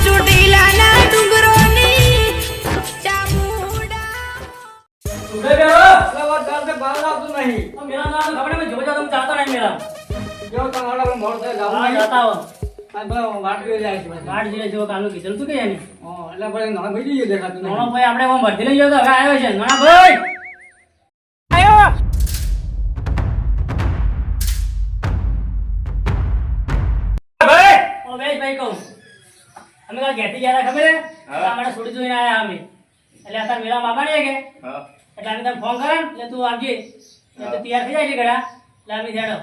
ચોટીલાના ડુંગરોની ચામુંડા બાર આવતું નહીં. मेरा नाम खबर है मैं जो तुम चाहता नहीं मेरा જો તમારા મોડ થાય જાવ हाँ जाता हो આ બરાબર વાટ જોઈ જાય છે બસ. गाड़ी જે જો કાનું કીધું તું કે યાની એટલે પછી નાના ભાઈ જઈએ દેખાતું નહીં. નોણો ભાઈ આપણે ઓમ ભરતી લઈ ગયો તો હવે આવ્યો છે નોણા ભાઈ આયો ભાઈ ઓ ભાઈ કહું અમે કા ઘેટી ગયા હતા ખબર હે આપણે છોડી જોઈને આયા અમે એટલે અત્યારે મેરા બાબા ને કે એટલે અમે તને ફોન કરે એટલે તું આવજે એટલે તૈયાર થઈ જાય છે ઘડા એટલે અમે હેડો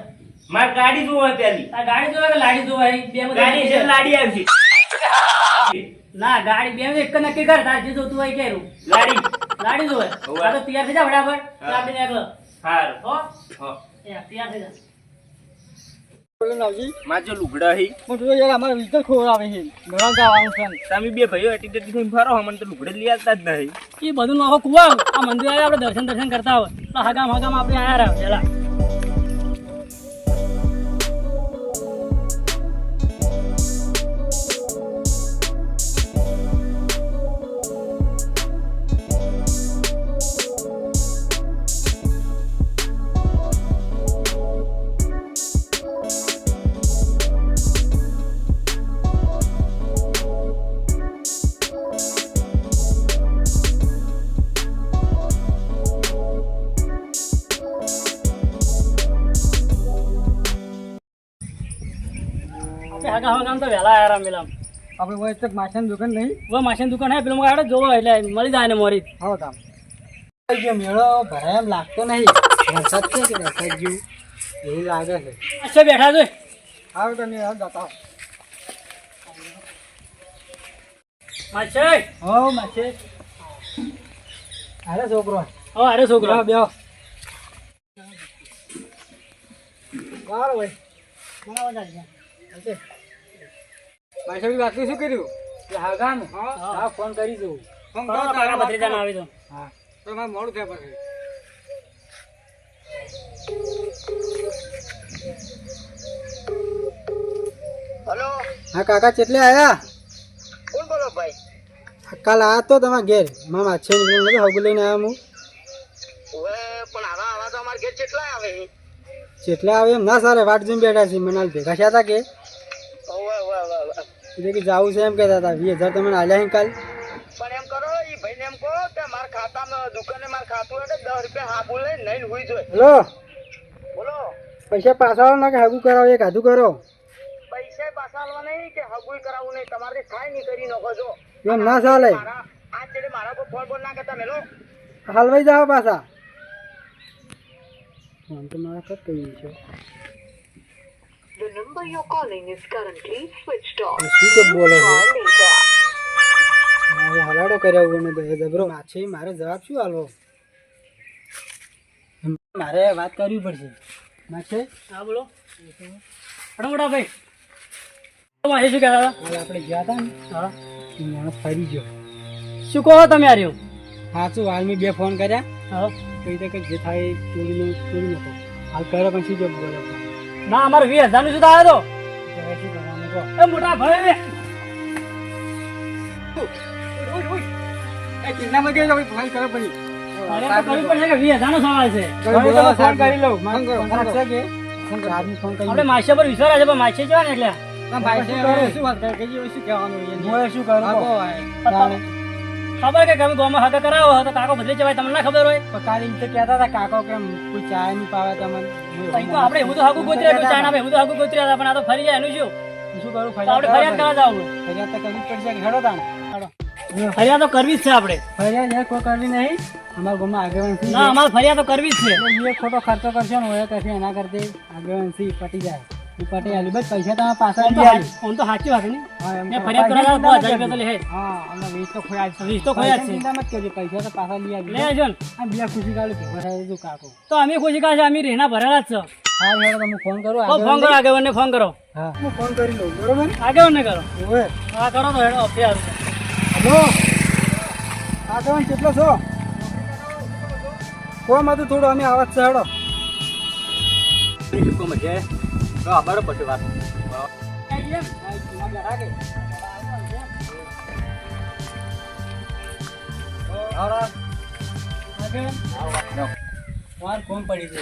માર ગાડી જોવે પેલી આ ગાડી જોવે કે લાડી જોવે બે ગાડી છે લાડી આવશે ના ગાડી બે એક નક્કી કર તાર જે જોતું હોય કેરું લાડી જોવે આ તો તૈયાર થઈ જા બરાબર આપણે નીકળો હારું હો હો એ તૈયાર થઈ જા બોલો નાવજી માર જો લુગડા હી હું તો યાર અમારે વિકલ ખોરાવે છે ઘણા ગાવાનું છે. તમે બે ભાઈઓ એટી ટેટી થઈને ફરો મને તો લુગડે લઈ આવતા જ નહીં. એ બધું નો કુવા આ મંદિર આવે આપણે દર્શન કરતા હોય તો હગામ આપણે આયા રહે પેલા હગામ તો વહેલા આયા રામ મેલામ આપણે કોઈ તક માછાની દુકાન નહીં. वो माशन दुकान है पेलो मगाड़ो जोવો એટલે મળી જાય ને મોરી આવો તામ જે મેળો ભરાય એમ લાગતો નહીં. વરસાદ છે કે વરસાદ જેવું એવું લાગે છે. अच्छा બેઠા છે આવો તમે આવો જતા માછે હો માછે અરે છોકરો ઓ અરે છોકરો બેહો વારો ભાઈ માછે વાતું શું કર્યું કે હાગામ હા ફોન કરી દઉં. ફોન કરો કાકા ભત્રીજાને આવી તો હા તો મારે મોડું થયા પછી. હેલો હા કાકા કેટલે આયા? કોણ બોલો ભાઈ? કાલ આ તો તમારા ઘેર મામા છે ને હગુ લઈને આવ્યા હું. ઓએ પણ આવા તો અમાર ઘેર કેટલા આવે છે? જેટલા આવે એમ ના સારે વાટ જોઈને બેઠા છે. મને હાલ ભેગા થયા હતા કે ઓએ ઓએ ઓએ એટલે કે જાવું છે એમ કહેતા હતા. 20,000 તમે આલ્યા કાલ. પણ એમ કરો ઈ ભાઈને એમ કહો કે માર ખાતામાં દુકાને માર ખાતું એટલે 10 રૂપિયા હાબુ લઈને નહીં હુઈ જોય. હેલો બોલો પૈસા પાછા આવો ના કે હગું કરાવો એક હાથું કરો પૈસા પાછા આલવા નહીં કે હગુઈ કરાવવું નહીં તમારે થાય નહીં કરી નાખો છો. એમ ના ચાલે. મારા આ છેડે મારા પર ફોન બોલ ના કરતા મેલો. હલવાઈ જાઓ પાછા. ફોન તો મારા પર કહ્યું છે. The number you're calling is currently switched off. શું તો બોલો છો? Call later. હવે હલાડો કર્યા વગર ને તો જબરો માછે મારે જવાબ શું આલવો? મારે વાત કરવી પડશે. માછે હા બોલો અડો મોટા ભાઈ માછે શું કહેતા હતા? હાલ આપણે ગયા હતા ને હા એ માણસ ફરી ગયો. શું કહો તમે આર્યો સાચું હાલ મેં 2 ફોન કર્યા હા કઈ તો જે થાય એ ચોરી નતો. હાલ કરે પછી જો બોલો ના અમારો 20,000 નું શું આવ્યો તો હવે શું કરવાનું કહો? એ મોટા ભાઈ એ ચિંતામાં ગયો ફોન કરો પછી અરે તો કરવી પડશે કે 20,000 નો સવાલ છે ફોન કરી લઉં. ફોન કરી આપણે માછે પર વિશ્વાસ છે પણ માછે જવા ને એટલે ભાઈ શું વાત કરે શું કહેવાનું શું કરું ખબર કે તમે ગામમાં હકા કરાવો તો કાકો બદલી જવાય તમને ના ખબર હોય કાલે એમ તો કહેતા હતા કાકો કેમ કોઈ ચા નહીં પાવે તમને. તો આપણે એવું તો હાકું ગોતર્યા કોઈ ચાના એવું તો હાકું ગોતર્યા હતા પણ આ તો ફરી જાય એનું શું શું કરું? તો આપણે ફરિયાદ કરવા જાવ ફરિયાદ તો કરવી જ પડશે કે હેડો તાણ. ફરિયાદ તો કરવી જ છે આપણે ફરિયાદ યાર કોઈ કરવી નહીં. અમારા ગામમાં આગેવાન છે ના અમારે ફરિયાદ તો કરવી જ છે એ ખોટો ખર્ચો કરશે ને ઓય કરશે એના કરતે આગેવાન છે પટી જાય એ પટી આલી બસ પૈસા તમે પાછા આમ તો લઈ આલી. આમ તો સાચી વાત નહીં હા એમ મેં ફરિયાદ કરવા જાવ 1000 રૂપિયા તો લે હા અમે 20 તો ખોયા છે. 20 તો ખોયા જ છે. ચિંતા મત કરજો પૈસા તો પાછા લઈ આવી. લે જો ને. આ બે ખુશી કાલે ભેગો થાય તો કાકો. તો અમે ખુશી કાશે અમે રેના ભરેલા જ છે હા હેડો તમે ફોન કરો. તો ફોન કરો આગેવાનને ફોન કરો હા હું ફોન કરી લઉં બરોબર. આગેવાનને કરો ઓય હા કરો તો હેડો ફેર હેલો આગેવાન કેટલો છો? કોમ હતું થોડું અમે આવાજ છે હેડો. તો આબારો પછી વાત વાર કોમ પડી છે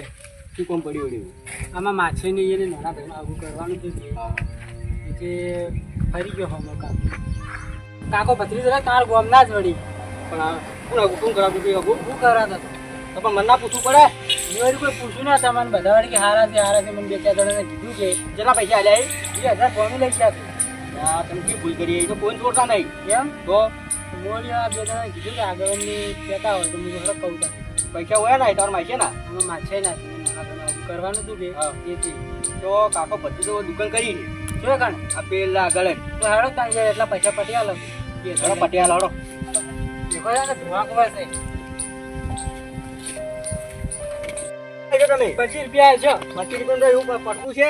શું કોમ પડ્યું વળ્યું? આમાં માછે ને એને નાના ભાઈમાં આવું કરવાનું છે એટલે ફરી ગયો હમો કાકો ભત્રી જરા તાર ગોમના જ વળી પણ આ કોણ હુકમ કરાવું કે શું કરાતા તો પણ મને ના પૂછવું પડે. મેં કોઈ પૂછ્યું ના તમને બધા વળી કે હારા છે મને બે ચાર જણાને કીધું કે જેટલા પૈસા આલ્યા એ? 20,000 ફોર્મ લઈ ગયા છે આ તમે કેવી ભૂલ કરી? એ તો કોઈ જોડતા નહીં. કેમ તો મોડિયા બે જણાને કીધું કે આગળની કહેતા હોય તો હું થોડા કહું તા પૈસા હોય ને તમારે માહિતી ના આમાં માછે ના કરવાનું હતું કે એથી તો કાકો બધું તો દુકાન કરી છે. શું કાણ આ પેલા આગળ જ. તો હેડો ત્યાં જાય એટલા પૈસા પટ્યા લો ચલો પટિયાલા હળો. દેખો યાર ધોવા કુવા છે તમે 25 રૂપિયા છે 25 રૂપિયા એવું પટવું છે?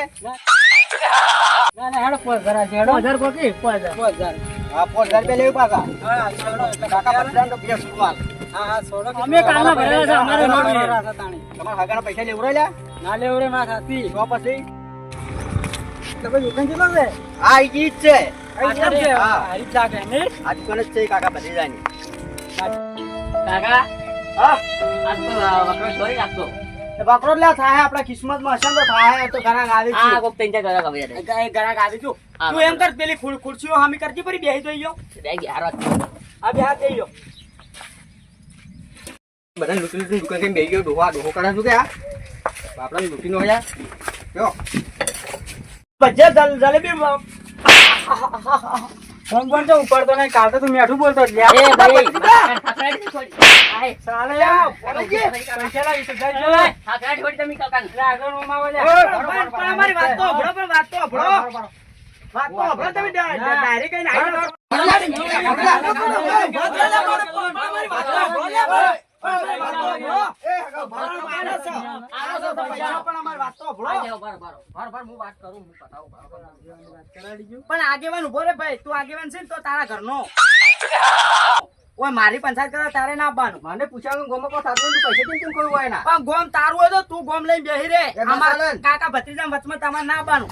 ના ના હેડો 5,000 છે હેડો 5,000 કોકી 5,000 હા 5,000 રૂપિયા લેવું પાછા. હા હેડો એટલે કાકા બધાને તો બે સુરવાલ. હા સોડો અમે કાલના ભરેલા છે, અમારે નોટ છે. તમારા હગાના પૈસા લેવડાય લ્યા? ના લેવરે માં સાથી તો પછી તો કોઈ દુકાન કેટલો છે આ ઈ જ છે. આ કેમ છે હા. હારી જ લાગે ને આ દુકાન જ છે કાકા ભત્રીજાની. કાકા હા આજ તો વકરો છોડી નાખતો. એ બકરો લ્યા થાય આપણા કિસ્મતમાં હશે ને તો થાય તો ઘરાક આવી આ છે. કોક ત્રણ ચાર કલાક આવી જાય. એ ઘરાક આવી છું. હા, તું એમ કર પેલી ખુરશીઓ હામી કરતી પડી બેહી જઈ ગયો. બે 11 આ બે હાથ જઈ ગયો. બધા લૂંટી દુકાન થી બેહી ગયો. ડોહો કરે શું કે આ બાપડા લૂંટી નો યાર જો બજે જલેબી ફોન પણ તો ઉપાડતો નહીં કાલ તો તું મેઠું બોલતો જ એ ભાઈ થાકરાડી છોડી. આય ચાલે યાર પૈસા લાવી તો જાય ચાલે થાકરાડી છોડી તમે કાકા. આગળ માં આવે છે પણ અમારી વાત તો અભળો પણ વાત તો અભળો વાત તો અભળો તમે ડાયરેક્ટ કઈ નાઈ પણ આગેવાન ઉભો રે ભાઈ તું આગેવાન છે ને તો તારા ઘરનો ઓય મારી પંચાયત કરવા તારે ના આપવાનું. મને પૂછ્યા ગોમો કો સાધુ તું પૈસા કેમ કોઈ હોય ના પણ ગોમ તારું હોય તો તું ગોમ લઈને બેહી રે. અમાર કાકા ભત્રીજા વચમાં તમારે ના આપવાનું.